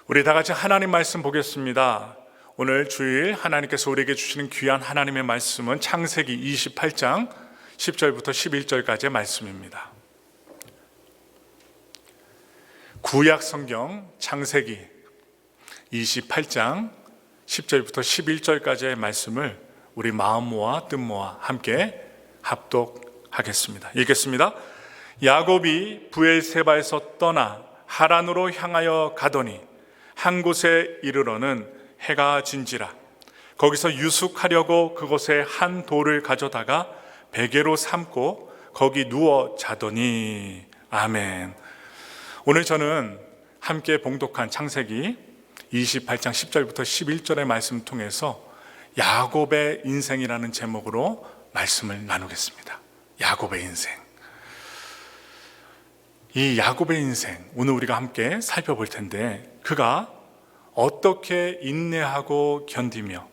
우리 다 같이 하나님 말씀 보겠습니다. 오늘 주일 하나님께서 우리에게 주시는 귀한 하나님의 말씀은 창세기 28장 10절부터 11절까지의 말씀입니다. 구약 성경 창세기 28장 10절부터 11절까지의 말씀을 우리 마음 모아 뜻 모아 함께 합독하겠습니다. 읽겠습니다. 야곱이 브엘세바에서 떠나 하란으로 향하여 가더니 한 곳에 이르러는 해가 진지라. 거기서 유숙하려고 그곳에 한 돌을 가져다가 베개로 삼고 거기 누워 자더니. 아멘. 오늘 저는 함께 봉독한 창세기 28장 10절부터 11절의 말씀 통해서 야곱의 인생이라는 제목으로 말씀을 나누겠습니다. 야곱의 인생. 이 야곱의 인생, 오늘 우리가 함께 살펴볼 텐데 그가 어떻게 인내하고 견디며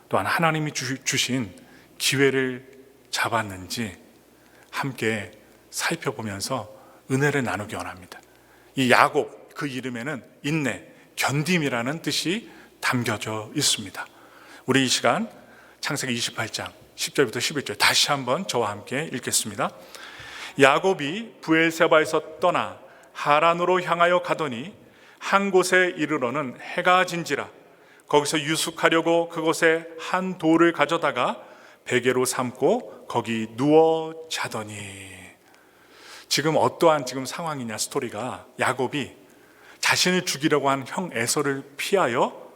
또한 하나님이 주신 기회를 잡았는지 함께 살펴보면서 은혜를 나누기 원합니다. 이 야곱, 그 이름에는 인내, 견딤이라는 뜻이 담겨져 있습니다. 우리 이 시간 창세기 28장 10절부터 11절 다시 한번 저와 함께 읽겠습니다. 야곱이 브엘세바에서 떠나 하란으로 향하여 가더니 한 곳에 이르러는 해가 진지라. 거기서 유숙하려고 그곳에 한 돌을 가져다가 베개로 삼고 거기 누워 자더니. 지금 어떠한 상황이냐, 스토리가 야곱이 자신을 죽이려고 한 형 에서를 피하여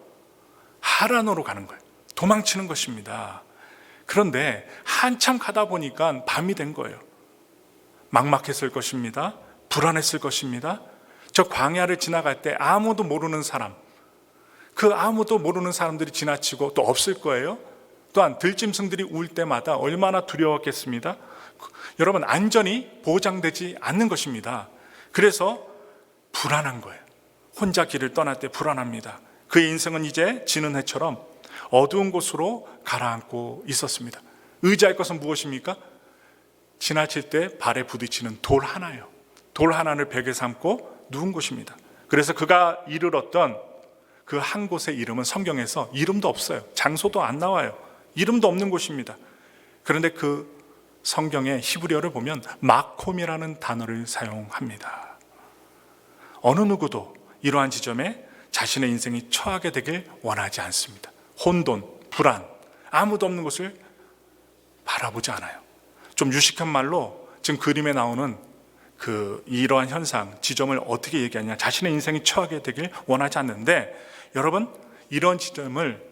하란으로 가는 거예요. 도망치는 것입니다. 그런데 한참 가다 보니까 밤이 된 거예요. 막막했을 것입니다. 불안했을 것입니다. 저 광야를 지나갈 때 아무도 모르는 사람, 그 아무도 모르는 사람들이 지나치고 또 없을 거예요. 또한 들짐승들이 울 때마다 얼마나 두려웠겠습니다. 여러분, 안전이 보장되지 않는 것입니다. 그래서 불안한 거예요. 혼자 길을 떠날 때 불안합니다. 그의 인생은 이제 지는 해처럼 어두운 곳으로 가라앉고 있었습니다. 의지할 것은 무엇입니까? 지나칠 때 발에 부딪히는 돌 하나요. 돌 하나를 베개 삼고 누운 곳입니다. 그래서 그가 이르렀던 그 한 곳의 이름은 성경에서 이름도 없어요. 장소도 안 나와요. 이름도 없는 곳입니다. 그런데 그 성경의 히브리어를 보면 마콤이라는 단어를 사용합니다. 어느 누구도 이러한 지점에 자신의 인생이 처하게 되길 원하지 않습니다. 혼돈, 불안, 아무도 없는 곳을 바라보지 않아요. 좀 유식한 말로 지금 그림에 나오는 이러한 현상, 지점을 어떻게 얘기하냐, 자신의 인생이 처하게 되길 원하지 않는데, 여러분, 이런 지점을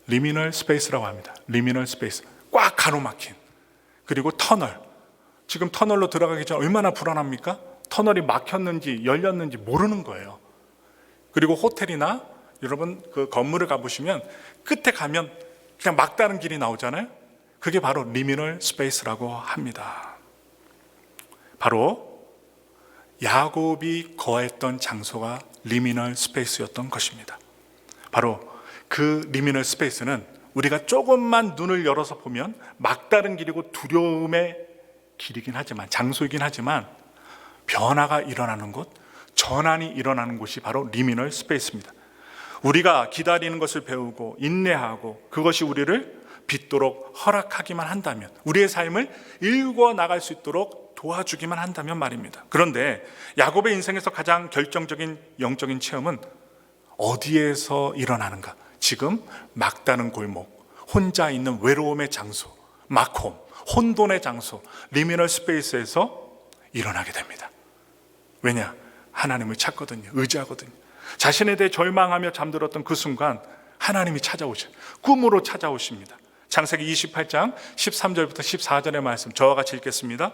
리미널 스페이스라고 합니다. 리미널 스페이스, 꽉 가로막힌, 그리고 터널. 지금 터널로 들어가기 전에 얼마나 불안합니까? 터널이 막혔는지 열렸는지 모르는 거예요. 그리고 호텔이나 여러분 그 건물을 가보시면 끝에 가면 그냥 막다른 길이 나오잖아요. 그게 바로 리미널 스페이스라고 합니다. 바로 야곱이 거했던 장소가 리미널 스페이스였던 것입니다. 바로 그 리미널 스페이스는 우리가 조금만 눈을 열어서 보면 막다른 길이고 두려움의 길이긴 하지만, 장소이긴 하지만 변화가 일어나는 곳, 전환이 일어나는 곳이 바로 리미널 스페이스입니다. 우리가 기다리는 것을 배우고 인내하고 그것이 우리를 빗도록 허락하기만 한다면, 우리의 삶을 일궈 나갈 수 있도록 도와주기만 한다면 말입니다. 그런데 야곱의 인생에서 가장 결정적인 영적인 체험은 어디에서 일어나는가? 지금 막다른 골목, 혼자 있는 외로움의 장소, 마콤, 혼돈의 장소, 리미널 스페이스에서 일어나게 됩니다. 왜냐? 하나님을 찾거든요. 의지하거든요. 자신에 대해 절망하며 잠들었던 그 순간 하나님이 찾아오셔, 꿈으로 찾아오십니다. 창세기 28장 13절부터 14절의 말씀 저와 같이 읽겠습니다.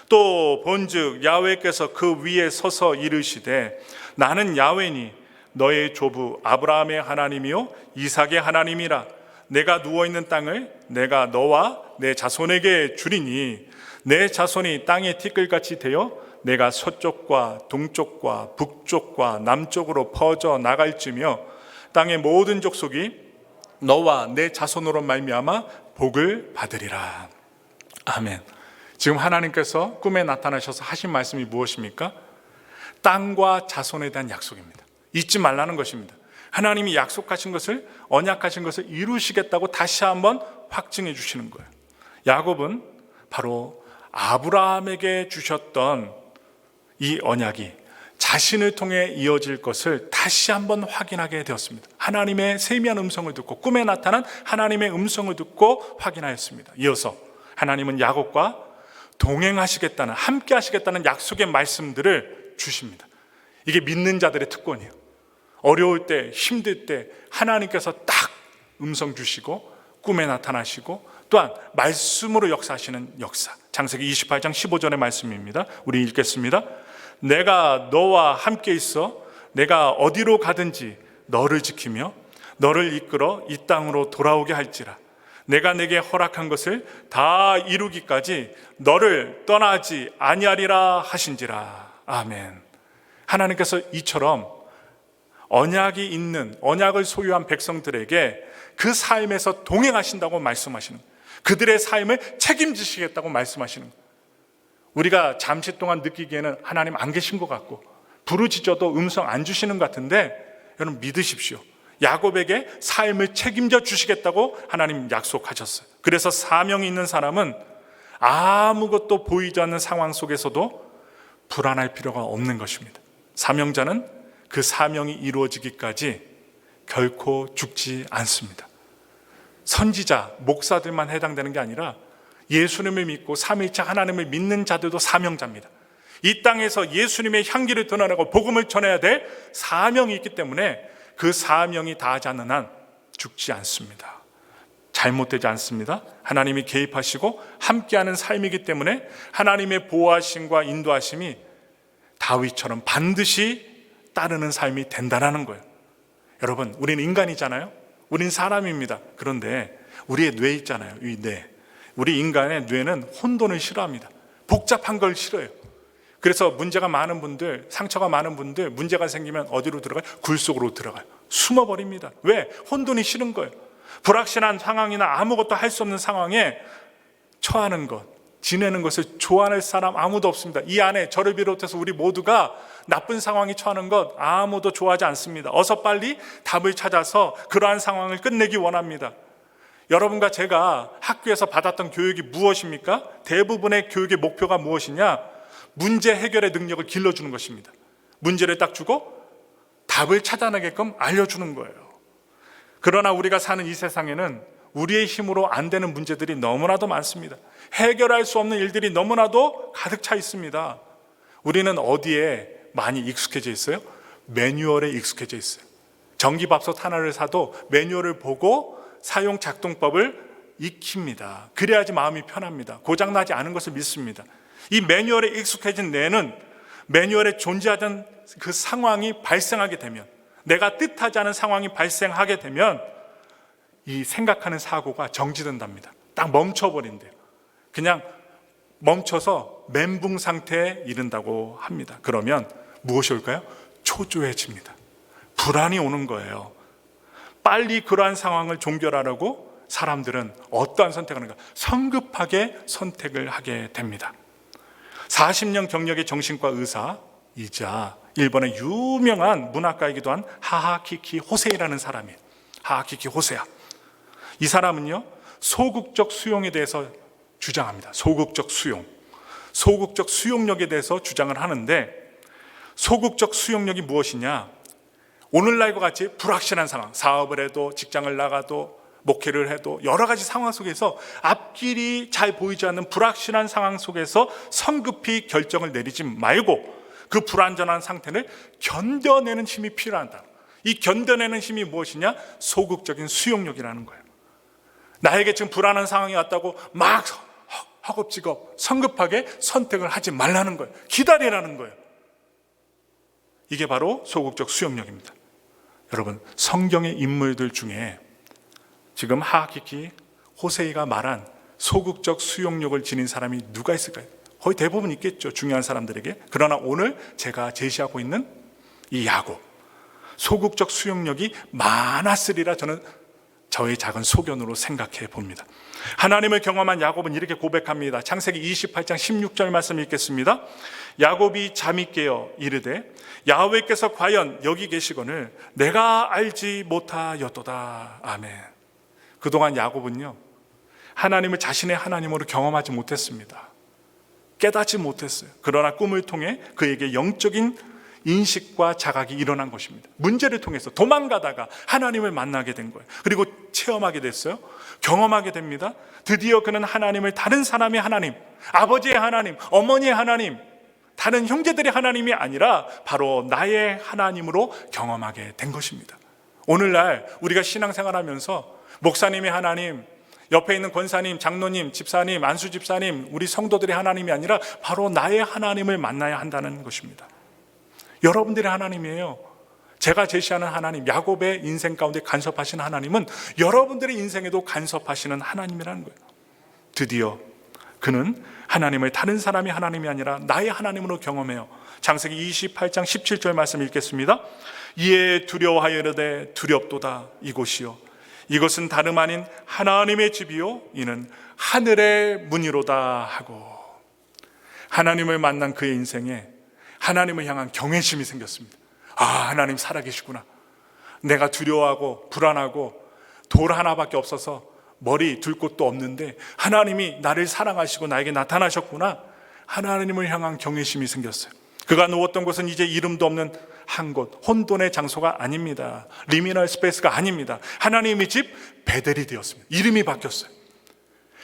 또 본즉 야훼께서 그 위에 서서 이르시되 나는 야훼니 너의 조부 아브라함의 하나님이요 이삭의 하나님이라. 내가 누워있는 땅을 내가 너와 내 자손에게 주리니 내 자손이 땅의 티끌같이 되어 내가 서쪽과 동쪽과 북쪽과 남쪽으로 퍼져 나갈지며 땅의 모든 족속이 너와 내 자손으로 말미암아 복을 받으리라. 아멘. 지금 하나님께서 꿈에 나타나셔서 하신 말씀이 무엇입니까? 땅과 자손에 대한 약속입니다. 잊지 말라는 것입니다. 하나님이 약속하신 것을, 언약하신 것을 이루시겠다고 다시 한번 확증해 주시는 거예요. 야곱은 바로 아브라함에게 주셨던 이 언약이 자신을 통해 이어질 것을 다시 한번 확인하게 되었습니다. 하나님의 세미한 음성을 듣고, 꿈에 나타난 하나님의 음성을 듣고 확인하였습니다. 이어서 하나님은 야곱과 동행하시겠다는, 함께 하시겠다는 약속의 말씀들을 주십니다. 이게 믿는 자들의 특권이에요. 어려울 때, 힘들 때 하나님께서 딱 음성 주시고 꿈에 나타나시고 또한 말씀으로 역사하시는 역사. 창세기 28장 15절의 말씀입니다. 우리 읽겠습니다. 내가 너와 함께 있어 내가 어디로 가든지 너를 지키며 너를 이끌어 이 땅으로 돌아오게 할지라. 내가 내게 허락한 것을 다 이루기까지 너를 떠나지 아니하리라 하신지라. 아멘. 하나님께서 이처럼 언약이 있는, 언약을 소유한 백성들에게 그 삶에서 동행하신다고 말씀하시는 거예요. 그들의 삶을 책임지시겠다고 말씀하시는 거예요. 우리가 잠시 동안 느끼기에는 하나님 안 계신 것 같고 부르짖어도 음성 안 주시는 것 같은데, 여러분 믿으십시오. 야곱에게 삶을 책임져 주시겠다고 하나님 약속하셨어요. 그래서 사명이 있는 사람은 아무것도 보이지 않는 상황 속에서도 불안할 필요가 없는 것입니다. 사명자는 그 사명이 이루어지기까지 결코 죽지 않습니다. 선지자, 목사들만 해당되는 게 아니라 예수님을 믿고 삼위일체 하나님을 믿는 자들도 사명자입니다. 이 땅에서 예수님의 향기를 드러내고 복음을 전해야 될 사명이 있기 때문에 그 사명이 다하지 않는 한 죽지 않습니다. 잘못되지 않습니다. 하나님이 개입하시고 함께하는 삶이기 때문에 하나님의 보호하심과 인도하심이 다윗처럼 반드시 따르는 삶이 된다는 거예요. 여러분, 우리는 인간이잖아요. 우린 사람입니다. 그런데 우리의 뇌 있잖아요. 이 뇌. 우리 인간의 뇌는 혼돈을 싫어합니다. 복잡한 걸 싫어해요. 그래서 문제가 많은 분들, 상처가 많은 분들, 문제가 생기면 어디로 들어가요? 굴 속으로 들어가요. 숨어버립니다. 왜? 혼돈이 싫은 거예요. 불확실한 상황이나 아무것도 할 수 없는 상황에 처하는 것, 지내는 것을 좋아할 사람 아무도 없습니다. 이 안에 저를 비롯해서 우리 모두가 나쁜 상황이 처하는 것 아무도 좋아하지 않습니다. 어서 빨리 답을 찾아서 그러한 상황을 끝내기 원합니다. 여러분과 제가 학교에서 받았던 교육이 무엇입니까? 대부분의 교육의 목표가 무엇이냐? 문제 해결의 능력을 길러주는 것입니다. 문제를 딱 주고 답을 찾아내게끔 알려주는 거예요. 그러나 우리가 사는 이 세상에는 우리의 힘으로 안 되는 문제들이 너무나도 많습니다. 해결할 수 없는 일들이 너무나도 가득 차 있습니다. 우리는 어디에 많이 익숙해져 있어요? 매뉴얼에 익숙해져 있어요. 전기밥솥 하나를 사도 매뉴얼을 보고 사용 작동법을 익힙니다. 그래야지 마음이 편합니다. 고장나지 않은 것을 믿습니다. 이 매뉴얼에 익숙해진 뇌는 매뉴얼에 존재하던 그 상황이 발생하게 되면, 내가 뜻하지 않은 상황이 발생하게 되면 이 생각하는 사고가 정지된답니다. 딱 멈춰버린대요. 그냥 멈춰서 멘붕 상태에 이른다고 합니다. 그러면 무엇이 올까요? 초조해집니다. 불안이 오는 거예요. 빨리 그러한 상황을 종결하려고 사람들은 어떠한 선택을 하는가? 성급하게 선택을 하게 됩니다. 40년 경력의 정신과 의사이자 일본의 유명한 문학가이기도 한 하하키키 호세이라는 사람이에요. 하하키키 호세야. 이 사람은요, 소극적 수용에 대해서 주장합니다. 소극적 수용. 소극적 수용력에 대해서 주장을 하는데, 소극적 수용력이 무엇이냐? 오늘날과 같이 불확실한 상황, 사업을 해도 직장을 나가도 목회를 해도 여러 가지 상황 속에서 앞길이 잘 보이지 않는 불확실한 상황 속에서 성급히 결정을 내리지 말고 그 불안전한 상태를 견뎌내는 힘이 필요하다. 이 견뎌내는 힘이 무엇이냐? 소극적인 수용력이라는 거예요. 나에게 지금 불안한 상황이 왔다고 막 허겁지겁 성급하게 선택을 하지 말라는 거예요. 기다리라는 거예요. 이게 바로 소극적 수용력입니다. 여러분, 성경의 인물들 중에 지금 하하키키 호세이가 말한 소극적 수용력을 지닌 사람이 누가 있을까요? 거의 대부분 있겠죠, 중요한 사람들에게. 그러나 오늘 제가 제시하고 있는 이 야곱, 소극적 수용력이 많았으리라 저는 저의 작은 소견으로 생각해 봅니다. 하나님을 경험한 야곱은 이렇게 고백합니다. 창세기 28장 16절 말씀 읽겠습니다. 야곱이 잠이 깨어 이르되 야훼께서 과연 여기 계시거늘 내가 알지 못하였도다. 아멘. 그동안 야곱은요, 하나님을 자신의 하나님으로 경험하지 못했습니다. 깨닫지 못했어요. 그러나 꿈을 통해 그에게 영적인 인식과 자각이 일어난 것입니다. 문제를 통해서 도망가다가 하나님을 만나게 된 거예요. 그리고 체험하게 됐어요. 경험하게 됩니다. 드디어 그는 하나님을 다른 사람의 하나님, 아버지의 하나님, 어머니의 하나님, 다른 형제들의 하나님이 아니라 바로 나의 하나님으로 경험하게 된 것입니다. 오늘날 우리가 신앙생활하면서 목사님의 하나님, 옆에 있는 권사님, 장로님, 집사님, 안수 집사님, 우리 성도들의 하나님이 아니라 바로 나의 하나님을 만나야 한다는 것입니다. 여러분들의 하나님이에요. 제가 제시하는 하나님, 야곱의 인생 가운데 간섭하시는 하나님은 여러분들의 인생에도 간섭하시는 하나님이라는 거예요. 드디어 그는 하나님을 다른 사람이 하나님이 아니라 나의 하나님으로 경험해요. 창세기 28장 17절 말씀 읽겠습니다. 이에 두려워하여 이르되 두렵도다 이곳이요 이것은 다름 아닌 하나님의 집이요 이는 하늘의 문이로다 하고, 하나님을 만난 그의 인생에 하나님을 향한 경외심이 생겼습니다. 아, 하나님 살아계시구나. 내가 두려워하고 불안하고 돌 하나밖에 없어서 머리 둘 곳도 없는데 하나님이 나를 사랑하시고 나에게 나타나셨구나. 하나님을 향한 경외심이 생겼어요. 그가 누웠던 곳은 이제 이름도 없는 한 곳, 혼돈의 장소가 아닙니다. 리미널 스페이스가 아닙니다. 하나님의 집 베델이 되었습니다. 이름이 바뀌었어요.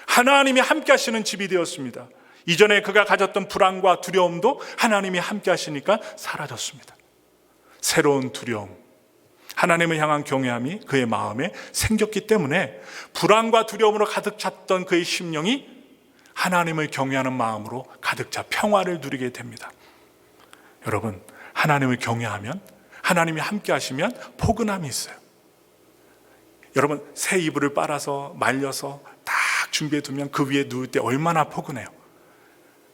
하나님이 함께 하시는 집이 되었습니다. 이전에 그가 가졌던 불안과 두려움도 하나님이 함께 하시니까 사라졌습니다. 새로운 두려움, 하나님을 향한 경외함이 그의 마음에 생겼기 때문에 불안과 두려움으로 가득 찼던 그의 심령이 하나님을 경외하는 마음으로 가득 차 평화를 누리게 됩니다. 여러분, 하나님을 경외하면, 하나님이 함께 하시면 포근함이 있어요. 여러분, 새 이불을 빨아서 말려서 딱 준비해 두면 그 위에 누울 때 얼마나 포근해요.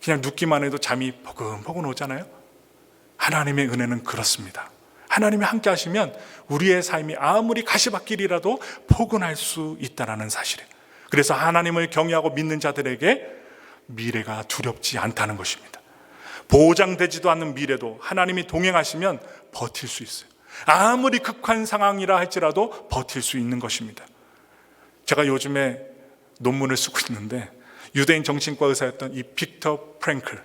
그냥 눕기만 해도 잠이 포근포근 오잖아요. 하나님의 은혜는 그렇습니다. 하나님이 함께 하시면 우리의 삶이 아무리 가시밭길이라도 포근할 수 있다는 사실이에요. 그래서 하나님을 경외하고 믿는 자들에게 미래가 두렵지 않다는 것입니다. 보장되지도 않는 미래도 하나님이 동행하시면 버틸 수 있어요. 아무리 극한 상황이라 할지라도 버틸 수 있는 것입니다. 제가 요즘에 논문을 쓰고 있는데 유대인 정신과 의사였던 이 빅터 프랭클,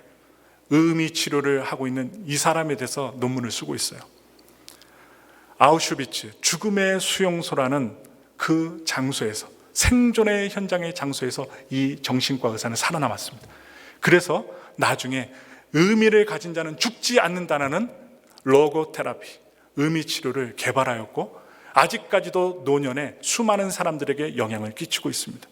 의미 치료를 하고 있는 이 사람에 대해서 논문을 쓰고 있어요. 아우슈비츠, 죽음의 수용소라는 그 장소에서, 생존의 현장의 장소에서 이 정신과 의사는 살아남았습니다. 그래서 나중에 의미를 가진 자는 죽지 않는다는 로고테라피, 의미 치료를 개발하였고 아직까지도 노년에 수많은 사람들에게 영향을 끼치고 있습니다.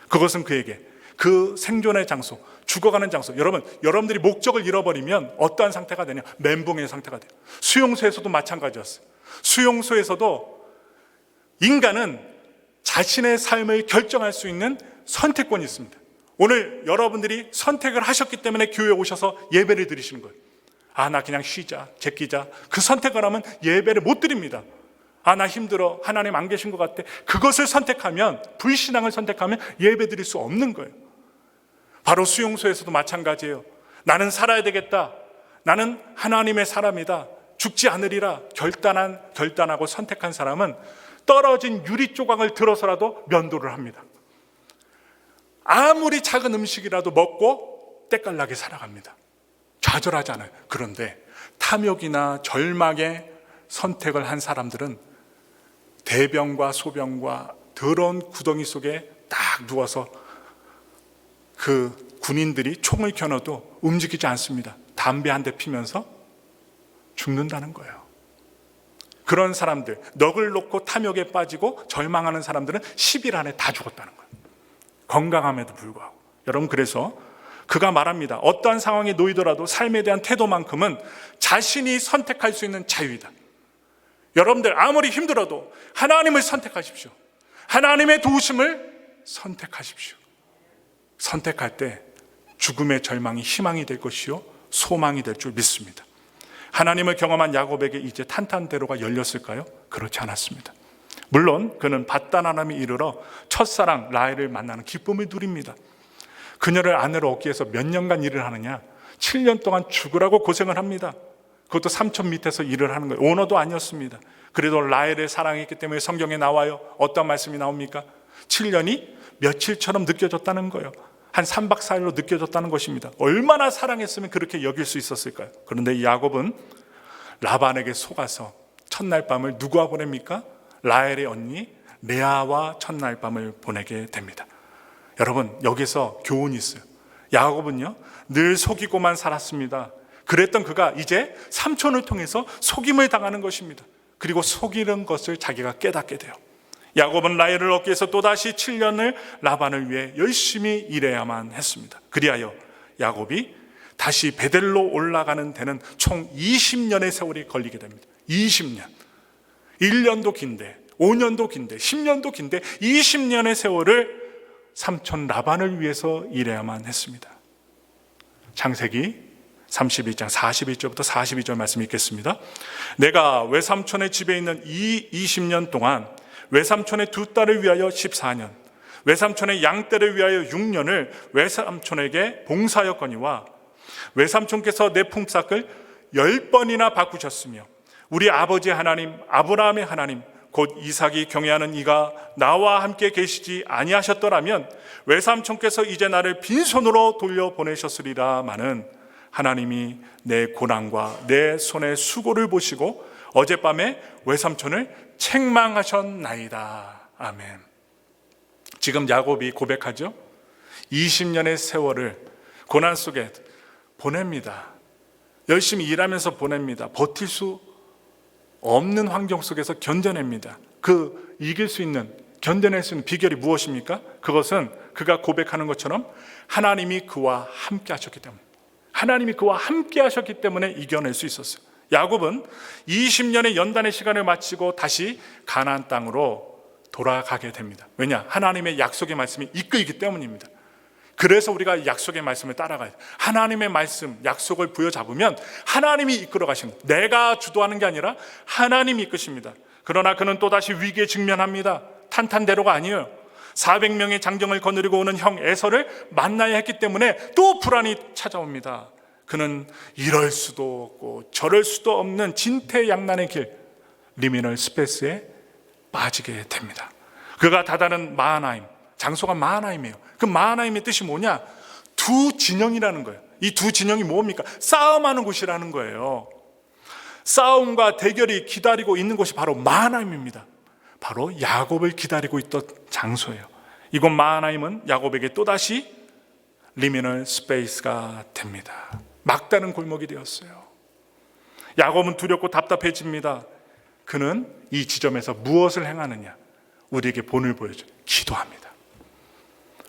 그것은 그에게 그 생존의 장소, 죽어가는 장소, 여러분들이 목적을 잃어버리면 어떠한 상태가 되냐? 멘붕의 상태가 돼요. 수용소에서도 마찬가지였어요. 수용소에서도 인간은 자신의 삶을 결정할 수 있는 선택권이 있습니다. 오늘 여러분들이 선택을 하셨기 때문에 교회에 오셔서 예배를 드리시는 거예요. 아, 나 그냥 쉬자, 제끼자. 그 선택을 하면 예배를 못 드립니다. 아, 나 힘들어, 하나님 안 계신 것 같아. 그것을 선택하면, 불신앙을 선택하면 예배 드릴 수 없는 거예요. 바로 수용소에서도 마찬가지예요. 나는 살아야 되겠다. 나는 하나님의 사람이다. 죽지 않으리라 결단하고 선택한 사람은 떨어진 유리 조각을 들어서라도 면도를 합니다. 아무리 작은 음식이라도 먹고 때깔나게 살아갑니다. 좌절하지 않아요. 그런데 탐욕이나 절망의 선택을 한 사람들은 대변과 소변과 더러운 구덩이 속에 딱 누워서 그 군인들이 총을 겨눠도 움직이지 않습니다. 담배 한 대 피면서 죽는다는 거예요. 그런 사람들, 넋을 놓고 탐욕에 빠지고 절망하는 사람들은 10일 안에 다 죽었다는 거예요. 건강함에도 불구하고. 여러분, 그래서 그가 말합니다. 어떠한 상황에 놓이더라도 삶에 대한 태도만큼은 자신이 선택할 수 있는 자유이다. 여러분들 아무리 힘들어도 하나님을 선택하십시오. 하나님의 도우심을 선택하십시오. 선택할 때 죽음의 절망이 희망이 될 것이요 소망이 될 줄 믿습니다. 하나님을 경험한 야곱에게 이제 탄탄대로가 열렸을까요? 그렇지 않았습니다. 물론 그는 밧단아람에 이르러 첫사랑 라헬을 만나는 기쁨을 누립니다. 그녀를 아내로 얻기 위해서 몇 년간 일을 하느냐? 7년 동안 죽으라고 고생을 합니다. 그것도 삼촌 밑에서 일을 하는 거예요. 오너도 아니었습니다. 그래도 라헬을 사랑했기 때문에 성경에 나와요. 어떤 말씀이 나옵니까? 7년이 며칠처럼 느껴졌다는 거예요. 한 3박 4일로 느껴졌다는 것입니다. 얼마나 사랑했으면 그렇게 여길 수 있었을까요? 그런데 이 야곱은 라반에게 속아서 첫날 밤을 누구와 보냅니까? 라헬의 언니 레아와 첫날 밤을 보내게 됩니다. 여러분, 여기서 교훈이 있어요. 야곱은요, 늘 속이고만 살았습니다. 그랬던 그가 이제 삼촌을 통해서 속임을 당하는 것입니다. 그리고 속이는 것을 자기가 깨닫게 돼요. 야곱은 라헬을 얻기 위해서 또다시 7년을 라반을 위해 열심히 일해야만 했습니다. 그리하여 야곱이 다시 베델로 올라가는 데는 총 20년의 세월이 걸리게 됩니다. 20년. 1년도 긴데, 5년도 긴데, 10년도 긴데 20년의 세월을 삼촌 라반을 위해서 일해야만 했습니다. 창세기 32장 41절부터 42절 말씀 읽겠습니다. 내가 외삼촌의 집에 있는 이 20년 동안 외삼촌의 두 딸을 위하여 14년, 외삼촌의 양떼를 위하여 6년을 외삼촌에게 봉사하였거니와 외삼촌께서 내 품삯을 10번이나 바꾸셨으며 우리 아버지 하나님 아브라함의 하나님 곧 이삭이 경외하는 이가 나와 함께 계시지 아니하셨더라면 외삼촌께서 이제 나를 빈손으로 돌려보내셨으리라마는 하나님이 내 고난과 내 손의 수고를 보시고 어젯밤에 외삼촌을 책망하셨나이다. 아멘. 지금 야곱이 고백하죠. 20년의 세월을 고난 속에 보냅니다. 열심히 일하면서 보냅니다. 버틸 수 없는 환경 속에서 견뎌냅니다. 그 이길 수 있는, 견뎌낼 수 있는 비결이 무엇입니까? 그것은 그가 고백하는 것처럼 하나님이 그와 함께 하셨기 때문에, 하나님이 그와 함께 하셨기 때문에 이겨낼 수 있었어요. 야곱은 20년의 연단의 시간을 마치고 다시 가나안 땅으로 돌아가게 됩니다. 왜냐? 하나님의 약속의 말씀이 이끌기 때문입니다. 그래서 우리가 약속의 말씀을 따라가야 돼요. 하나님의 말씀, 약속을 부여잡으면 하나님이 이끌어 가시는 거예요. 내가 주도하는 게 아니라 하나님이 이끄십니다. 그러나 그는 또다시 위기에 직면합니다. 탄탄대로가 아니에요. 400명의 장정을 거느리고 오는 형 에서를 만나야 했기 때문에 또 불안이 찾아옵니다. 그는 이럴 수도 없고 저럴 수도 없는 진퇴양난의 길, 리미널 스페이스에 빠지게 됩니다. 그가 다다른 마하나임, 장소가 마하나임이에요. 그 마하나임의 뜻이 뭐냐? 두 진영이라는 거예요. 이 두 진영이 뭡니까? 싸움하는 곳이라는 거예요. 싸움과 대결이 기다리고 있는 곳이 바로 마하나임입니다. 바로 야곱을 기다리고 있던 장소예요. 이곳 마하나임은 야곱에게 또다시 리미널 스페이스가 됩니다. 막다른 골목이 되었어요. 야곱은 두렵고 답답해집니다. 그는 이 지점에서 무엇을 행하느냐? 우리에게 본을 보여줘요. 기도합니다.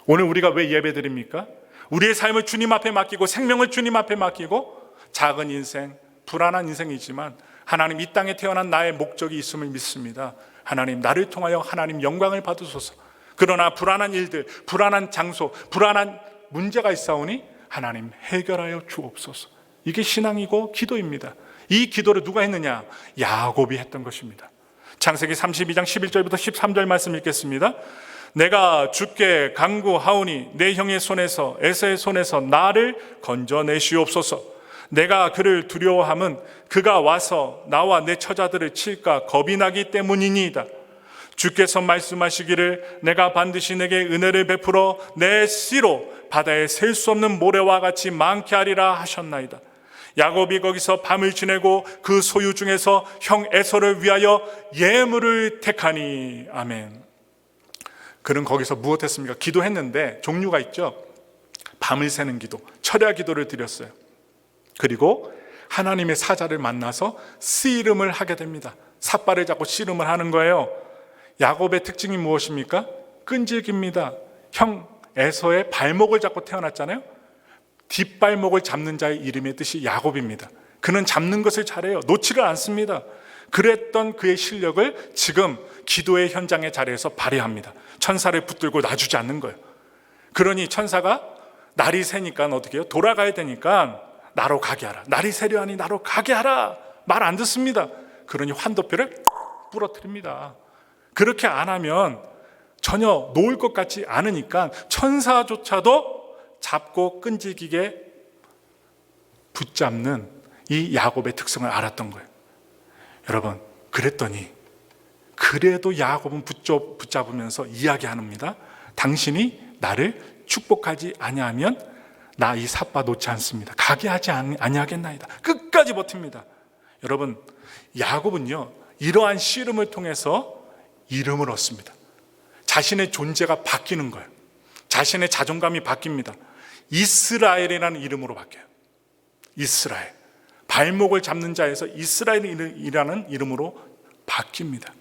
오늘 우리가 왜 예배드립니까? 우리의 삶을 주님 앞에 맡기고 생명을 주님 앞에 맡기고 작은 인생, 불안한 인생이지만 하나님 이 땅에 태어난 나의 목적이 있음을 믿습니다. 하나님 나를 통하여 하나님 영광을 받으소서. 그러나 불안한 일들, 불안한 장소, 불안한 문제가 있사오니 하나님 해결하여 주옵소서. 이게 신앙이고 기도입니다. 이 기도를 누가 했느냐? 야곱이 했던 것입니다. 창세기 32장 11절부터 13절 말씀 읽겠습니다. 내가 주께 간구하오니 내 형의 손에서 에서의 손에서 나를 건져내시옵소서. 내가 그를 두려워함은 그가 와서 나와 내 처자들을 칠까 겁이 나기 때문이니이다. 주께서 말씀하시기를 내가 반드시 내게 은혜를 베풀어 내 씨로 바다에 셀 수 없는 모래와 같이 많게 하리라 하셨나이다. 야곱이 거기서 밤을 지내고 그 소유 중에서 형 에서를 위하여 예물을 택하니. 아멘. 그는 거기서 무엇했습니까? 기도했는데 종류가 있죠. 밤을 새는 기도, 철야 기도를 드렸어요. 그리고 하나님의 사자를 만나서 씨름을 하게 됩니다. 삿발을 잡고 씨름을 하는 거예요. 야곱의 특징이 무엇입니까? 끈질깁니다. 형 에서의 발목을 잡고 태어났잖아요. 뒷발목을 잡는 자의 이름의 뜻이 야곱입니다. 그는 잡는 것을 잘해요. 놓지를 않습니다. 그랬던 그의 실력을 지금 기도의 현장의 자리에서 발휘합니다. 천사를 붙들고 놔주지 않는 거예요. 그러니 천사가 날이 새니까 어떻게 해요? 돌아가야 되니까 나로 가게 하라. 날이 새려 하니 나로 가게 하라. 말 안 듣습니다. 그러니 환도표를 부러뜨립니다. 그렇게 안 하면 전혀 놓을 것 같지 않으니까 천사조차도 잡고 끈질기게 붙잡는 이 야곱의 특성을 알았던 거예요. 여러분, 그랬더니 그래도 야곱은 붙잡으면서 이야기합니다. 당신이 나를 축복하지 아니하면 나 이 삿바 놓지 않습니다. 가게 하지 아니하겠나이다. 끝까지 버팁니다. 여러분, 야곱은요, 이러한 씨름을 통해서 이름을 얻습니다. 자신의 존재가 바뀌는 거예요. 자신의 자존감이 바뀝니다. 이스라엘이라는 이름으로 바뀌어요. 이스라엘. 발목을 잡는 자에서 이스라엘이라는 이름으로 바뀝니다.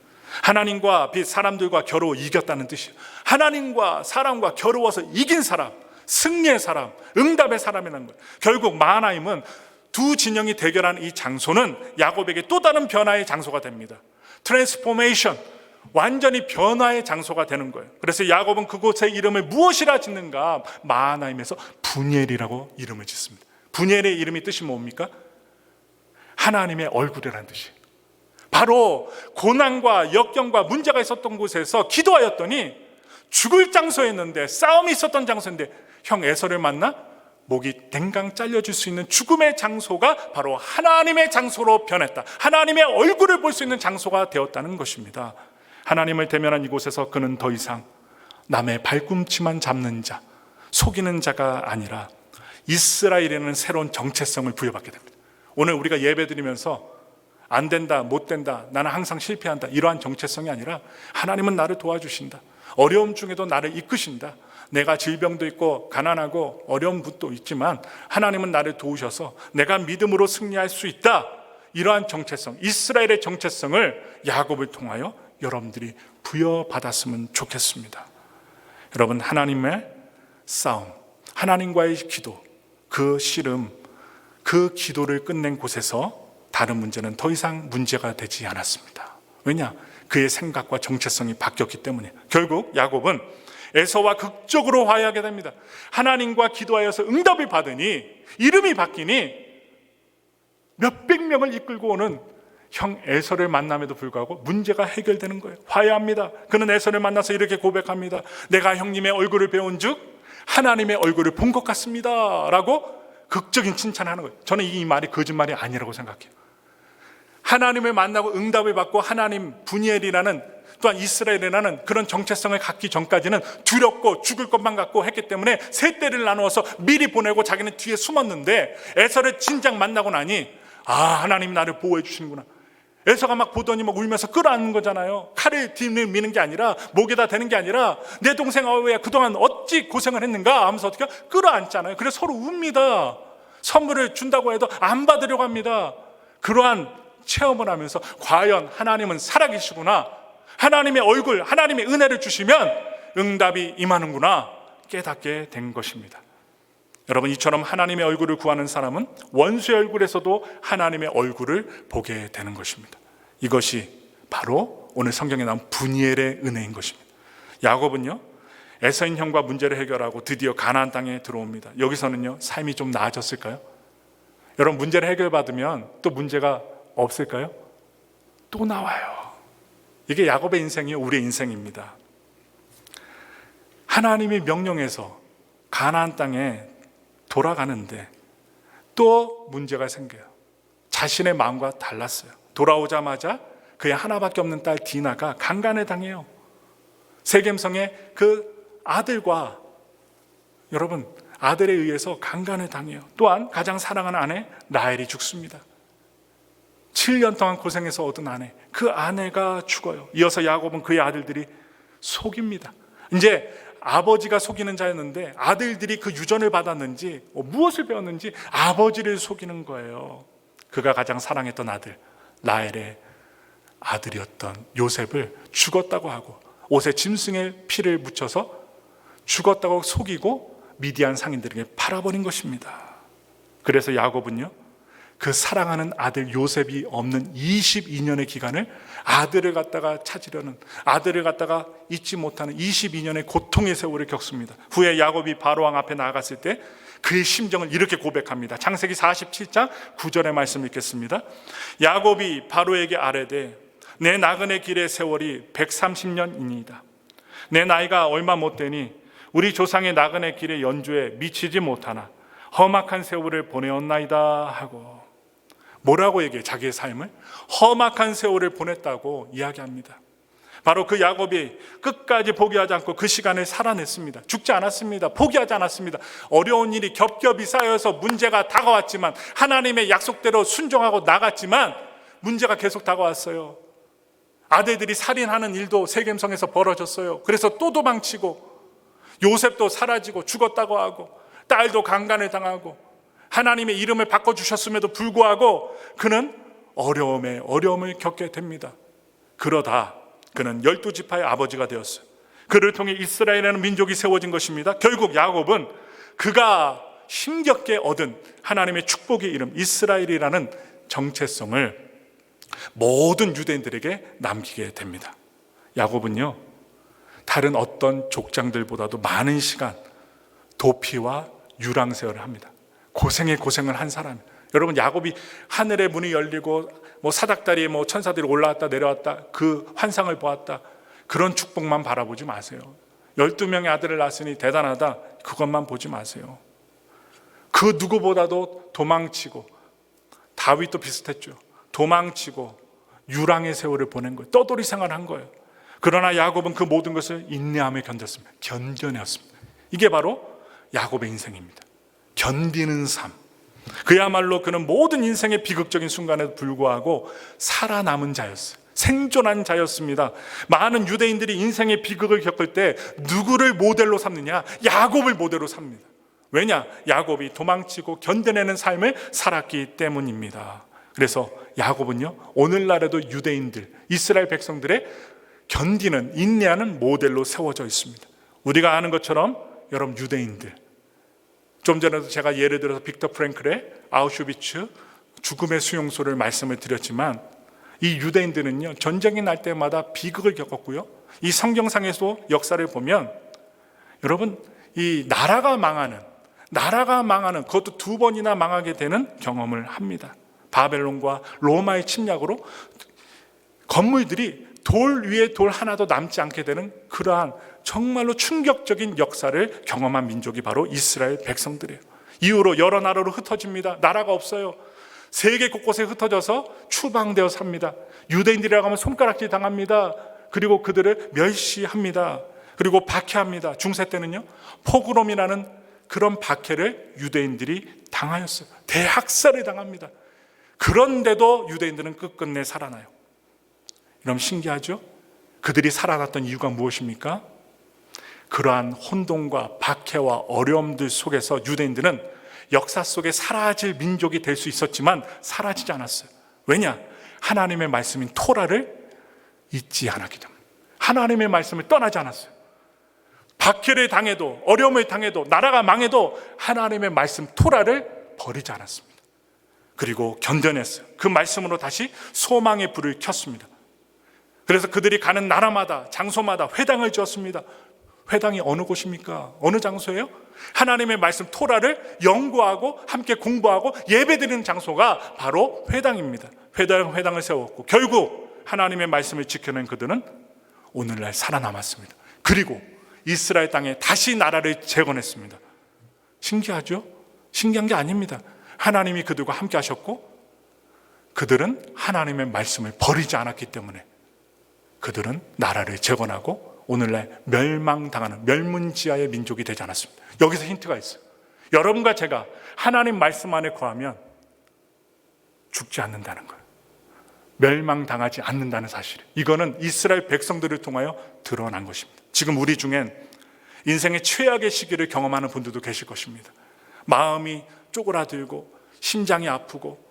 하나님과 사람들과 겨루어 이겼다는 뜻이에요. 하나님과 사람과 겨루어서 이긴 사람, 승리의 사람, 응답의 사람이라는 거예요. 결국 마하나임은 두 진영이 대결하는 이 장소는 야곱에게 또 다른 변화의 장소가 됩니다. 트랜스포메이션, 완전히 변화의 장소가 되는 거예요. 그래서 야곱은 그곳의 이름을 무엇이라 짓는가? 마하나임에서 분이엘이라고 이름을 짓습니다. 분이엘의 이름이 뜻이 뭡니까? 하나님의 얼굴이라는 뜻이에요. 바로 고난과 역경과 문제가 있었던 곳에서 기도하였더니 죽을 장소였는데, 싸움이 있었던 장소인데 형 에서를 만나 목이 댕강 잘려줄 수 있는 죽음의 장소가 바로 하나님의 장소로 변했다. 하나님의 얼굴을 볼 수 있는 장소가 되었다는 것입니다. 하나님을 대면한 이곳에서 그는 더 이상 남의 발꿈치만 잡는 자, 속이는 자가 아니라 이스라엘이라는 새로운 정체성을 부여받게 됩니다. 오늘 우리가 예배드리면서 안 된다, 못 된다, 나는 항상 실패한다, 이러한 정체성이 아니라 하나님은 나를 도와주신다, 어려움 중에도 나를 이끄신다, 내가 질병도 있고 가난하고 어려운 것도 있지만 하나님은 나를 도우셔서 내가 믿음으로 승리할 수 있다, 이러한 정체성, 이스라엘의 정체성을 야곱을 통하여 여러분들이 부여받았으면 좋겠습니다. 여러분, 하나님의 싸움, 하나님과의 기도, 그 씨름, 그 기도를 끝낸 곳에서 다른 문제는 더 이상 문제가 되지 않았습니다. 왜냐? 그의 생각과 정체성이 바뀌었기 때문에. 결국 야곱은 에서와 극적으로 화해하게 됩니다. 하나님과 기도하여서 응답을 받으니, 이름이 바뀌니 몇백 명을 이끌고 오는 형 에서를 만남에도 불구하고 문제가 해결되는 거예요. 화해합니다. 그는 에서를 만나서 이렇게 고백합니다. 내가 형님의 얼굴을 배운 즉 하나님의 얼굴을 본 것 같습니다 라고 극적인 칭찬하는 거예요. 저는 이 말이 거짓말이 아니라고 생각해요. 하나님을 만나고 응답을 받고 하나님, 분이엘이라는, 또한 이스라엘이라는 그런 정체성을 갖기 전까지는 두렵고 죽을 것만 갖고 했기 때문에 세 떼를 나누어서 미리 보내고 자기는 뒤에 숨었는데, 에서를 진작 만나고 나니 하나님 나를 보호해 주시는구나. 에서가 막 보더니 막 울면서 끌어안는 거잖아요. 칼을 미는 게 아니라, 목에다 대는 게 아니라, 내 동생 왜 그동안 어찌 고생을 했는가 하면서 어떻게 끌어안잖아요. 그래서 서로 웁니다. 선물을 준다고 해도 안 받으려고 합니다. 그러한 체험을 하면서 과연 하나님은 살아계시구나, 하나님의 얼굴, 하나님의 은혜를 주시면 응답이 임하는구나 깨닫게 된 것입니다. 여러분, 이처럼 하나님의 얼굴을 구하는 사람은 원수의 얼굴에서도 하나님의 얼굴을 보게 되는 것입니다. 이것이 바로 오늘 성경에 나온 분이엘의 은혜인 것입니다. 야곱은요, 에서인 형과 문제를 해결하고 드디어 가나안 땅에 들어옵니다. 여기서는요, 삶이 좀 나아졌을까요? 여러분, 문제를 해결받으면 또 문제가 없을까요? 또 나와요. 이게 야곱의 인생이요, 우리의 인생입니다. 하나님이 명령해서 가나안 땅에 돌아가는데 또 문제가 생겨요. 자신의 마음과 달랐어요. 돌아오자마자 그의 하나밖에 없는 딸 디나가 강간을 당해요. 세겜성의 그 아들과, 여러분, 아들에 의해서 강간을 당해요. 또한 가장 사랑하는 아내 라헬이 죽습니다. 7년 동안 고생해서 얻은 아내, 그 아내가 죽어요. 이어서 야곱은 그의 아들들이 속입니다. 이제 아버지가 속이는 자였는데 아들들이 그 유전을 받았는지 무엇을 배웠는지 아버지를 속이는 거예요. 그가 가장 사랑했던 아들 라헬의 아들이었던 요셉을 죽었다고 하고 옷에 짐승의 피를 묻혀서 죽었다고 속이고 미디안 상인들에게 팔아버린 것입니다. 그래서 야곱은요, 그 사랑하는 아들 요셉이 없는 22년의 기간을 아들을 갖다가 찾으려는, 아들을 갖다가 잊지 못하는 22년의 고통의 세월을 겪습니다. 후에 야곱이 바로왕 앞에 나아갔을 때 그의 심정을 이렇게 고백합니다. 창세기 47장 9절의 말씀 읽겠습니다. 야곱이 바로에게 아뢰되 내 나그네 길의 세월이 130년이니이다. 내 나이가 얼마 못 되니 우리 조상의 나그네 길의 연주에 미치지 못하나 험악한 세월을 보내었나이다 하고, 뭐라고 얘기해? 자기의 삶을 험악한 세월을 보냈다고 이야기합니다. 바로 그 야곱이 끝까지 포기하지 않고 그 시간을 살아냈습니다. 죽지 않았습니다. 포기하지 않았습니다. 어려운 일이 겹겹이 쌓여서 문제가 다가왔지만, 하나님의 약속대로 순종하고 나갔지만 문제가 계속 다가왔어요. 아들들이 살인하는 일도 세겜성에서 벌어졌어요. 그래서 또 도망치고, 요셉도 사라지고 죽었다고 하고, 딸도 강간을 당하고, 하나님의 이름을 바꿔주셨음에도 불구하고 그는 어려움에 어려움을 겪게 됩니다. 그러다 그는 12지파의 아버지가 되었어요. 그를 통해 이스라엘이라는 민족이 세워진 것입니다. 결국 야곱은 그가 힘겹게 얻은 하나님의 축복의 이름 이스라엘이라는 정체성을 모든 유대인들에게 남기게 됩니다. 야곱은요, 다른 어떤 족장들보다도 많은 시간 도피와 유랑세월을 합니다. 고생에 고생을 한 사람. 여러분, 야곱이 하늘의 문이 열리고 사닥다리에 천사들이 올라왔다 내려왔다, 그 환상을 보았다, 그런 축복만 바라보지 마세요. 12명의 아들을 낳았으니 대단하다, 그것만 보지 마세요. 그 누구보다도 도망치고, 다윗도 비슷했죠. 도망치고 유랑의 세월을 보낸 거예요. 떠돌이 생활한 거예요. 그러나 야곱은 그 모든 것을 인내하며 견뎠습니다. 견뎌냈습니다. 이게 바로 야곱의 인생입니다. 견디는 삶. 그야말로 그는 모든 인생의 비극적인 순간에도 불구하고 살아남은 자였어요. 생존한 자였습니다. 많은 유대인들이 인생의 비극을 겪을 때 누구를 모델로 삼느냐? 야곱을 모델로 삽니다. 왜냐? 야곱이 도망치고 견뎌내는 삶을 살았기 때문입니다. 그래서 야곱은요, 오늘날에도 유대인들, 이스라엘 백성들의 견디는, 인내하는 모델로 세워져 있습니다. 우리가 아는 것처럼 여러분, 유대인들, 좀 전에도 제가 예를 들어서 빅터 프랭클의 아우슈비츠 죽음의 수용소를 말씀을 드렸지만, 이 유대인들은요, 전쟁이 날 때마다 비극을 겪었고요, 이 성경상에서 역사를 보면 여러분, 이 나라가 망하는, 그것도 2번이나 망하게 되는 경험을 합니다. 바벨론과 로마의 침략으로 건물들이 돌 위에 돌 하나도 남지 않게 되는 그러한 정말로 충격적인 역사를 경험한 민족이 바로 이스라엘 백성들이에요. 이후로 여러 나라로 흩어집니다. 나라가 없어요. 세계 곳곳에 흩어져서 추방되어 삽니다. 유대인들이라고 하면 손가락질 당합니다. 그리고 그들을 멸시합니다. 그리고 박해합니다. 중세 때는요, 포그롬이라는 그런 박해를 유대인들이 당하였어요. 대학살을 당합니다. 그런데도 유대인들은 끝끝내 살아나요. 그럼 신기하죠? 그들이 살아났던 이유가 무엇입니까? 그러한 혼돈과 박해와 어려움들 속에서 유대인들은 역사 속에 사라질 민족이 될 수 있었지만 사라지지 않았어요. 왜냐? 하나님의 말씀인 토라를 잊지 않았기 때문에. 하나님의 말씀을 떠나지 않았어요. 박해를 당해도, 어려움을 당해도, 나라가 망해도 하나님의 말씀 토라를 버리지 않았습니다. 그리고 견뎌냈어요. 그 말씀으로 다시 소망의 불을 켰습니다. 그래서 그들이 가는 나라마다, 장소마다 회당을 지었습니다. 회당이 어느 곳입니까? 어느 장소예요? 하나님의 말씀 토라를 연구하고 함께 공부하고 예배드리는 장소가 바로 회당입니다. 회당을 세웠고, 결국 하나님의 말씀을 지켜낸 그들은 오늘날 살아남았습니다. 그리고 이스라엘 땅에 다시 나라를 재건했습니다. 신기하죠? 신기한 게 아닙니다. 하나님이 그들과 함께 하셨고, 그들은 하나님의 말씀을 버리지 않았기 때문에 그들은 나라를 재건하고 오늘날 멸망당하는 멸문지하의 민족이 되지 않았습니다. 여기서 힌트가 있어요. 여러분과 제가 하나님 말씀 안에 거하면 죽지 않는다는 거예요. 멸망당하지 않는다는 사실. 이거는 이스라엘 백성들을 통하여 드러난 것입니다. 지금 우리 중엔 인생의 최악의 시기를 경험하는 분들도 계실 것입니다. 마음이 쪼그라들고 심장이 아프고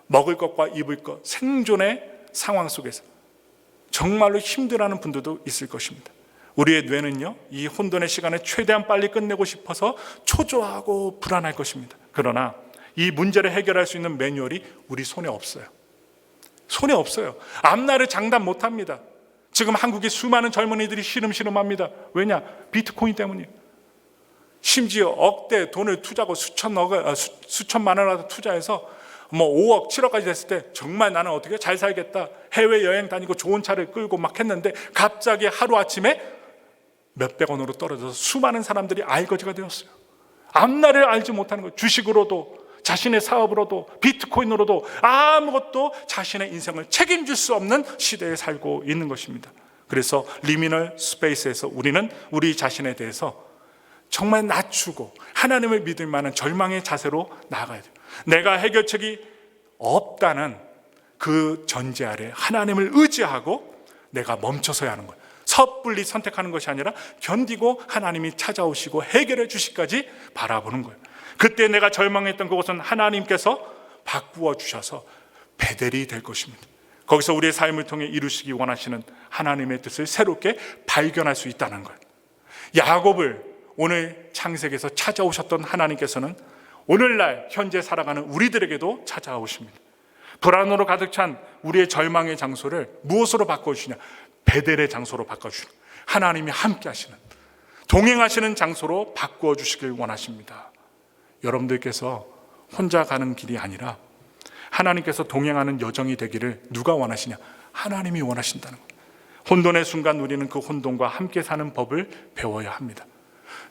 먹을 것과 입을 것, 생존의 상황 속에서 정말로 힘들어하는 분들도 있을 것입니다. 우리의 뇌는요, 이 혼돈의 시간을 최대한 빨리 끝내고 싶어서 초조하고 불안할 것입니다. 그러나 이 문제를 해결할 수 있는 매뉴얼이 우리 손에 없어요. 손에 없어요. 앞날을 장담 못합니다. 지금 한국의 수많은 젊은이들이 시름시름합니다. 왜냐? 비트코인 때문이에요. 심지어 억대 돈을 투자하고 수천만 원을 투자해서 5억, 7억까지 됐을 때 정말 나는 어떻게 잘 살겠다 해외여행 다니고 좋은 차를 끌고 막 했는데 갑자기 하루아침에 몇백 원으로 떨어져서 수많은 사람들이 알거지가 되었어요. 앞날을 알지 못하는 거예요. 주식으로도, 자신의 사업으로도, 비트코인으로도 아무것도 자신의 인생을 책임질 수 없는 시대에 살고 있는 것입니다. 그래서 리미널 스페이스에서 우리는 우리 자신에 대해서 정말 낮추고 하나님을 믿을 만한 절망의 자세로 나아가야 돼요. 내가 해결책이 없다는 그 전제 아래 하나님을 의지하고 내가 멈춰서야 하는 거예요. 섣불리 선택하는 것이 아니라 견디고 하나님이 찾아오시고 해결해 주시기까지 바라보는 거예요. 그때 내가 절망했던 그것은 하나님께서 바꾸어 주셔서 베델이 될 것입니다. 거기서 우리의 삶을 통해 이루시기 원하시는 하나님의 뜻을 새롭게 발견할 수 있다는 거예요. 야곱을 오늘 창세기에서 찾아오셨던 하나님께서는 오늘날 현재 살아가는 우리들에게도 찾아오십니다. 불안으로 가득 찬 우리의 절망의 장소를 무엇으로 바꿔주시냐? 베델의 장소로 바꿔주시는, 하나님이 함께 하시는, 동행하시는 장소로 바꾸어 주시길 원하십니다. 여러분들께서 혼자 가는 길이 아니라 하나님께서 동행하는 여정이 되기를 누가 원하시냐? 하나님이 원하신다는 거예요. 혼돈의 순간 우리는 그 혼돈과 함께 사는 법을 배워야 합니다.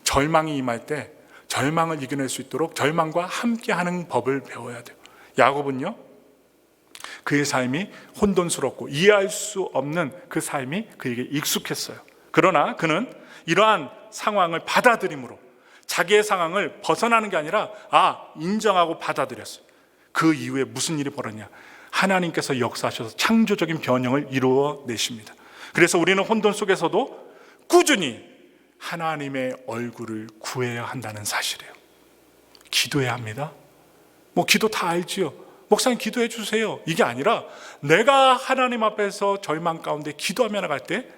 절망이 임할 때 절망을 이겨낼 수 있도록 절망과 함께하는 법을 배워야 돼요. 야곱은요, 그의 삶이 혼돈스럽고 이해할 수 없는 그 삶이 그에게 익숙했어요. 그러나 그는 이러한 상황을 받아들임으로 자기의 상황을 벗어나는 게 아니라 인정하고 받아들였어요. 그 이후에 무슨 일이 벌어졌냐? 하나님께서 역사하셔서 창조적인 변형을 이루어내십니다. 그래서 우리는 혼돈 속에서도 꾸준히 하나님의 얼굴을 구해야 한다는 사실이에요. 기도해야 합니다. 기도 다 알지요. 목사님 기도해 주세요. 이게 아니라 내가 하나님 앞에서 절망 가운데 기도하며 나갈 때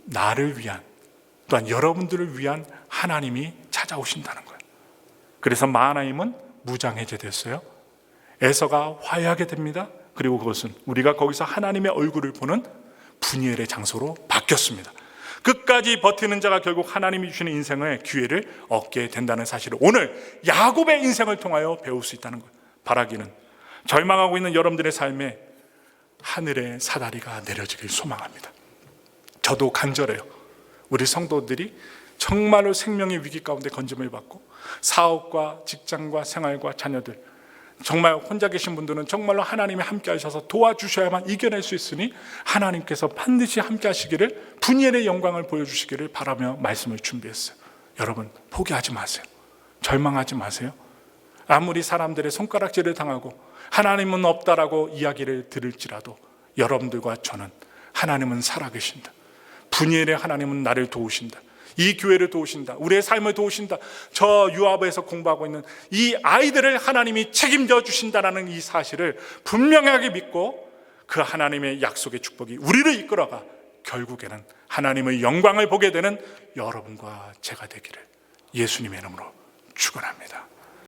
나를 위한, 또한 여러분들을 위한 하나님이 찾아오신다는 거예요. 그래서 마하나임은 무장해제됐어요. 에서가 화해하게 됩니다. 그리고 그것은 우리가 거기서 하나님의 얼굴을 보는 분이엘의 장소로 바뀌었습니다. 끝까지 버티는 자가 결국 하나님이 주시는 인생의 기회를 얻게 된다는 사실을 오늘 야곱의 인생을 통하여 배울 수 있다는 거예요. 바라기는 절망하고 있는 여러분들의 삶에 하늘의 사다리가 내려지길 소망합니다. 저도 간절해요. 우리 성도들이 정말로 생명의 위기 가운데 건짐을 받고 사업과 직장과 생활과 자녀들, 정말 혼자 계신 분들은 정말로 하나님이 함께 하셔서 도와주셔야만 이겨낼 수 있으니 하나님께서 반드시 함께 하시기를, 분이엘의 영광을 보여주시기를 바라며 말씀을 준비했어요. 여러분 포기하지 마세요. 절망하지 마세요. 아무리 사람들의 손가락질을 당하고 하나님은 없다라고 이야기를 들을지라도 여러분들과 저는 하나님은 살아계신다. 분이엘의 하나님은 나를 도우신다. 이 교회를 도우신다. 우리의 삶을 도우신다. 저 유아부에서 공부하고 있는 이 아이들을 하나님이 책임져 주신다라는 이 사실을 분명하게 믿고 그 하나님의 약속의 축복이 우리를 이끌어가 결국에는 하나님의 영광을 보게 되는 여러분과 제가 되기를 예수님의 이름으로 축원합니다.